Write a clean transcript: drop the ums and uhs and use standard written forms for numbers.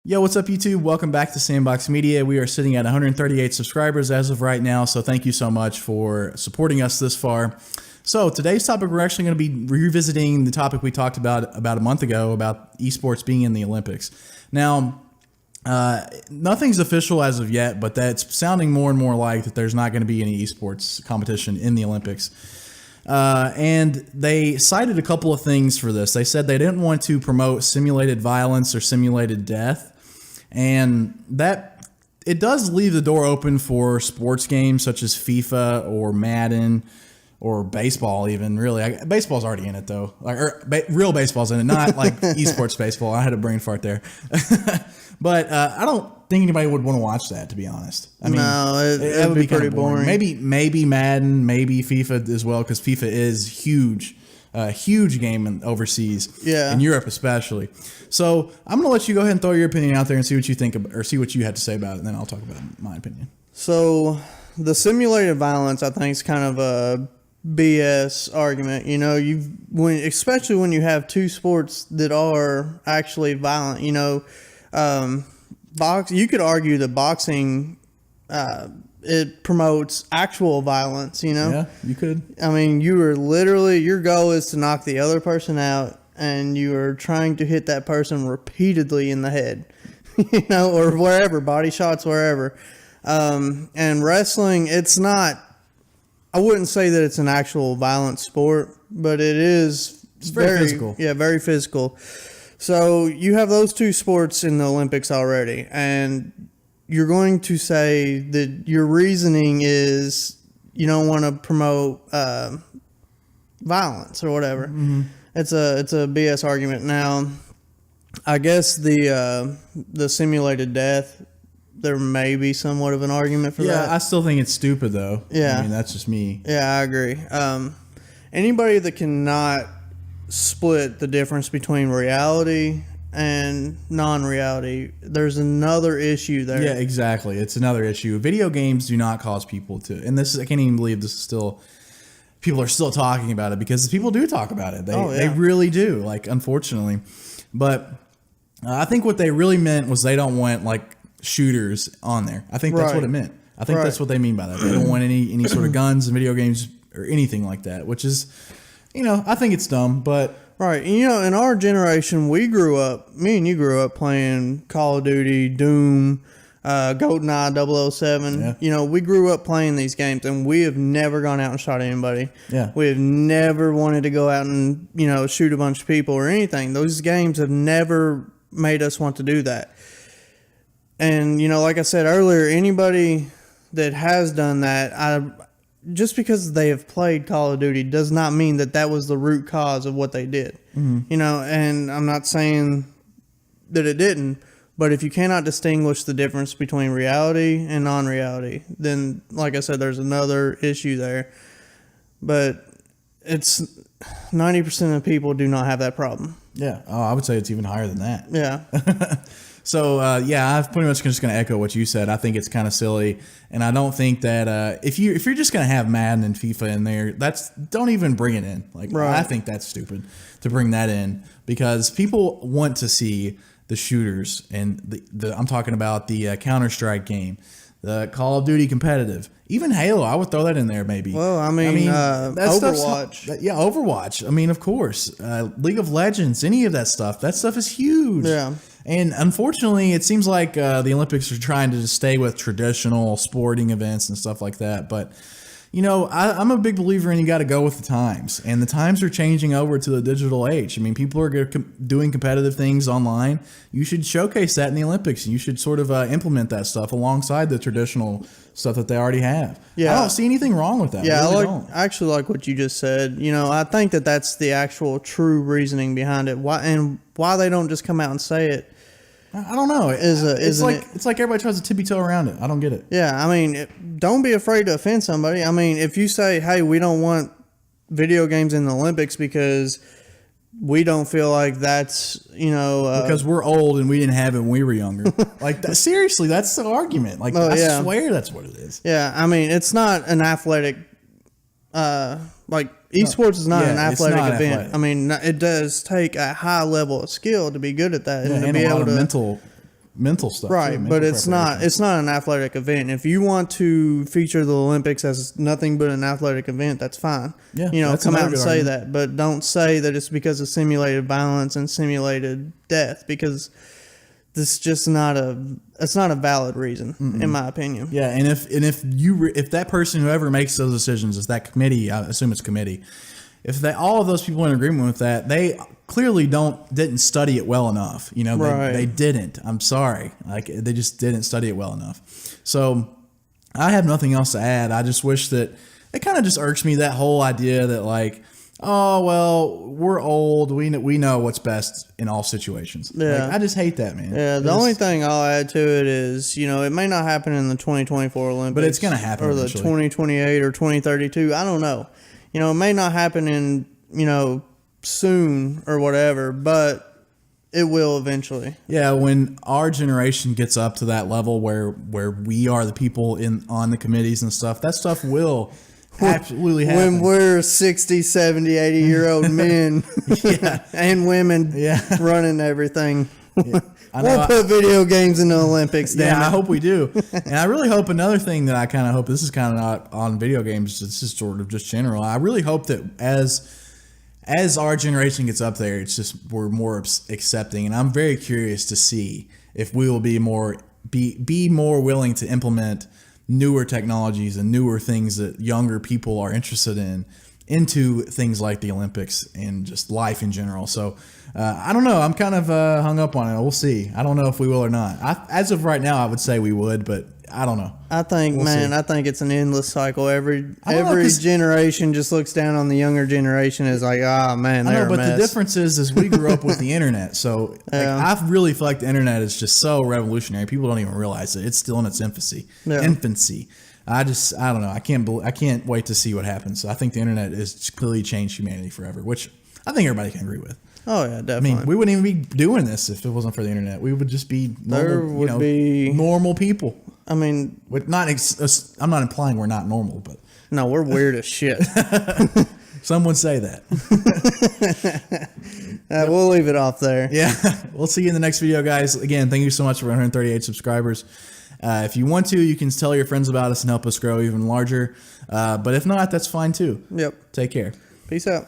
Yo, what's up, YouTube? Welcome back to Sandbox Media. We are sitting at 138 subscribers as of right now, so thank you so much for supporting us this far. So today's topic, we're actually going to be revisiting the topic we talked about a month ago about esports being in the Olympics. Now, nothing's official as of yet, but that's sounding more and more like that there's not going to be any esports competition in the Olympics. And they cited a couple of things for this. They said they didn't want to promote simulated violence or simulated death. And that it does leave the door open for sports games such as FIFA or Madden or baseball even, really. Baseball's already in it, though. Real baseball's in it, not like esports baseball. I had a brain fart there. But I don't think anybody would want to watch that, to be honest. I mean, no, it would be pretty boring. Maybe Madden, maybe FIFA as well, because FIFA is huge. Huge game overseas, in Europe especially. So I'm gonna let you go ahead and throw your opinion out there and see what you think or see what you had to say about it, and then I'll talk about my opinion. So the simulated violence, I think, is kind of a BS argument. You know, especially when you have two sports that are actually violent. You know, you could argue that boxing. It promotes actual violence, you know? Yeah, you could. I mean, your goal is to knock the other person out, and you are trying to hit that person repeatedly in the head, you know, or wherever, body shots, wherever. And wrestling, I wouldn't say that it's an actual violent sport, but it's very physical. Yeah, very physical. So you have those two sports in the Olympics already, and you're going to say that your reasoning is you don't want to promote violence or whatever. Mm-hmm. It's a BS argument. Now, I guess the simulated death, there may be somewhat of an argument for that. Yeah, I still think it's stupid, though. Yeah. I mean, that's just me. Yeah, I agree. Anybody that cannot split the difference between reality and non-reality, there's another issue there. Yeah, exactly. It's another issue. Video games do not cause people to, and I can't even believe this is still, people are still talking about it, because people do talk about it. They really do, like, unfortunately. But I think what they really meant was they don't want, like, shooters on there. I think that's what it meant. I think that's what they mean by that. They don't want any sort of guns in video games or anything like that, which is, you know, I think it's dumb, but... Right. You know, in our generation, me and you grew up playing Call of Duty, Doom, GoldenEye 007. Yeah. You know, we grew up playing these games, and we have never gone out and shot anybody. Yeah. We have never wanted to go out and, you know, shoot a bunch of people or anything. Those games have never made us want to do that. And, you know, like I said earlier, anybody that has done that, just because they have played Call of Duty does not mean that was the root cause of what they did. Mm-hmm. You know, and I'm not saying that it didn't, but if you cannot distinguish the difference between reality and non-reality, then, like I said, there's another issue there. But it's 90% of people do not have that problem. Yeah, I would say it's even higher than that. Yeah. So, I'm pretty much just going to echo what you said. I think it's kind of silly, and I don't think that if you're just going to have Madden and FIFA in there, don't even bring it in. Like, right. I think that's stupid to bring that in, because people want to see the shooters, and I'm talking about the Counter-Strike game, the Call of Duty competitive, even Halo. I would throw that in there maybe. Well, I mean Overwatch. Yeah, Overwatch. I mean, of course, League of Legends, any of that stuff. That stuff is huge. Yeah. And unfortunately, it seems like the Olympics are trying to just stay with traditional sporting events and stuff like that. But, you know, I'm a big believer in you got to go with the times. And the times are changing over to the digital age. I mean, people are doing competitive things online. You should showcase that in the Olympics. And you should sort of implement that stuff alongside the traditional stuff that they already have. Yeah. I don't see anything wrong with that. Yeah, I actually like what you just said. You know, I think that's the actual true reasoning behind it. Why they don't just come out and say it. I don't know. It's like everybody tries to tippy-toe around it. I don't get it. Yeah, I mean, don't be afraid to offend somebody. I mean, if you say, hey, we don't want video games in the Olympics because we don't feel like that's, you know... because we're old and we didn't have it when we were younger. Like, seriously, that's the argument. Like, I swear that's what it is. Yeah, I mean, it's not an athletic... esports is not an athletic event. Athletic. I mean, it does take a high level of skill to be good at that, and to be able to mental mental stuff, right? too, But mental it's not. preparation. It's not an athletic event. If you want to feature the Olympics as nothing but an athletic event, that's fine. Yeah, you know, that's come out another and good say argument. that, but don't say that it's because of simulated violence and simulated death, because this is just not a. It's not a valid reason, in my opinion. Yeah, and if that person, whoever makes those decisions, is that committee, I assume it's committee. If all of those people are in agreement with that, they clearly didn't study it well enough. You know, Right. they didn't. I'm sorry, like they just didn't study it well enough. So I have nothing else to add. I just wish that it kind of just irks me, that whole idea that like, oh well, we're old, we know what's best in all situations. Yeah. Like, I just hate that, man. Yeah, the only thing I'll add to it is, you know, it may not happen in the 2024 Olympics, But it's gonna happen or the eventually. 2028 or 2032. I don't know. You know, it may not happen in, you know, soon or whatever, but it will eventually. Yeah, when our generation gets up to that level where we are the people on the committees and stuff, that stuff will absolutely happen. When we're 60, 70, 80-year-old men and women running everything. I know We'll put video games in the Olympics, damn I it. hope we do. And I really hope another thing that I kind of hope, this is kind of not on video games, this is sort of just general. I really hope that as our generation gets up there, it's just we're more accepting, and I'm very curious to see if we will be more willing to implement newer technologies and newer things that younger people are interested in into things like the Olympics and just life in general. So I don't know. I'm kind of hung up on it. We'll see. I don't know if we will or not. As of right now, I would say we would, but I don't know. I think, I think it's an endless cycle. Every I don't know, 'cause generation just looks down on the younger generation as like, ah, man, I they're know, a but the mess. difference is we grew up with the internet. So Yeah. I really feel like the internet is just so revolutionary. People don't even realize it. It's still in its infancy. Yeah. I don't know. I can't wait to see what happens. I think the internet has clearly changed humanity forever, which I think everybody can agree with. Oh yeah, I definitely. mean, we wouldn't even be doing this if it wasn't for the internet. We would just be normal people. I mean, With I'm not implying we're not normal, but no, we're weird as shit. some would say that. We'll leave it off there. Yeah. We'll see you in the next video, guys. Again, thank you so much for 138 subscribers. If you want to, you can tell your friends about us and help us grow even larger. But if not, that's fine too. Yep. Take care. Peace out.